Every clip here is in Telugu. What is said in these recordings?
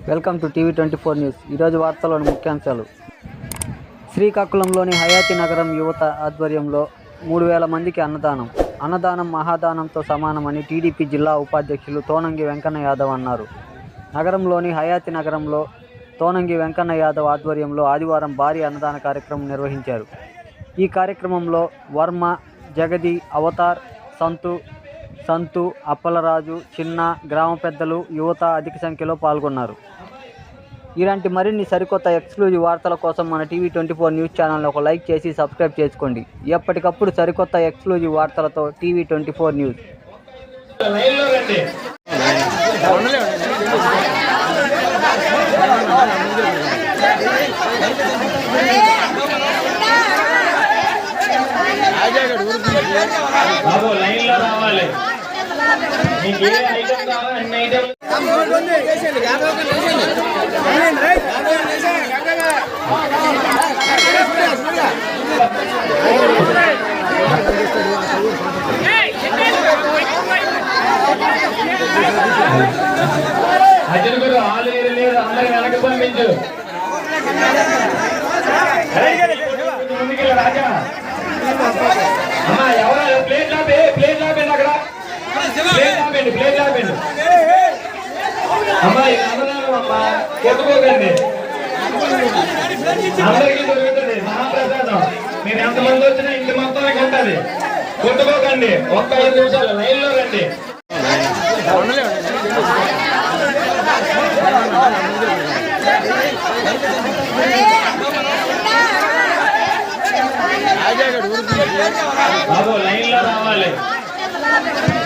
Welcome to TV 24 news. ఈరోజు వార్తల్లోని ముఖ్యాంశాలు. శ్రీకాకుళంలోని హయాతి నగరం యువత ఆధ్వర్యంలో 3000 మందికి అన్నదానం మహాదానంతో సమానమని టీడీపీ జిల్లా ఉపాధ్యక్షులు తోనంగి వెంకన్న యాదవ్ అన్నారు. నగరంలోని హయాతి నగరంలో తోనంగి వెంకన్న యాదవ్ ఆధ్వర్యంలో ఆదివారం భారీ అన్నదాన కార్యక్రమం నిర్వహించారు. ఈ కార్యక్రమంలో వర్మ, జగది, అవతార్, సంతు, అప్పలరాజు, చిన్న, గ్రామ పెద్దలు, యువత అధిక సంఖ్యలో పాల్గొన్నారు. ఇలాంటి మరిన్ని సరికొత్త ఎక్స్క్లూజివ్ వార్తల కోసం మన టీవీ 24 న్యూస్ ఛానల్ని ఒక లైక్ చేసి సబ్స్క్రైబ్ చేసుకోండి. ఎప్పటికప్పుడు సరికొత్త ఎక్స్క్లూజివ్ వార్తలతో టీవీ 24 న్యూస్. మీకు ఏ ఐటమ్ కావాలి అన్ని ఐటమ్ అర్జున్ గురు ఆలు లేదు అందరి వెనక పంపించు. ముందుకెళ్ళ రాజా అమ్మా ఎవరు ప్లేట్ లాపండి అక్కడ ప్లేట్ లాపండి అమ్మాయి అన్నదానం అమ్మా కొట్టుకోకండి. అందరికీ దొరుకుతుంది మహాప్రసాదం. మీరు ఎంతమంది వచ్చినా ఇంటి మొత్తానికి ఉంటుంది. కొట్టుకోకండి. ఒక్క 5 నిమిషాలు లైన్లో రండి. బాబు లైన్లో రావాలి.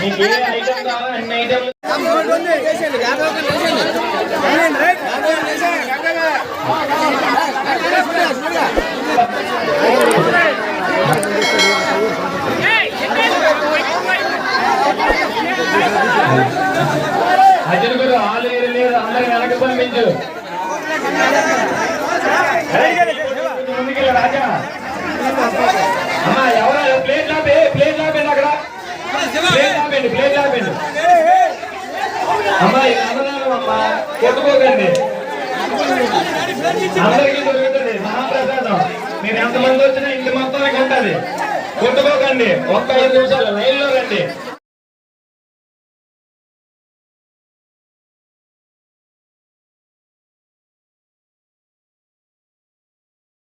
మీకు ఏ ఐటమ్ కావాలి అన్ని ఐటమ్ అర్జున్ గురు ఆలు లేదు అందరి వెనక పంపించు. ముందుకెళ్ళ రాజా అమ్మా ఎవరు ప్లేట్ లాపండి అక్కడ ప్లేట్ లాపండి అమ్మాయి అన్నదానం అమ్మా కొట్టుకోకండి. అందరికీ దొరుకుతుంది మహాప్రసాదం. మీరు ఎంతమంది వచ్చినా ఇంటి మొత్తానికి ఉంటుంది. కొట్టుకోకండి. ఒక్క 5 నిమిషాలు లైన్లో రండి.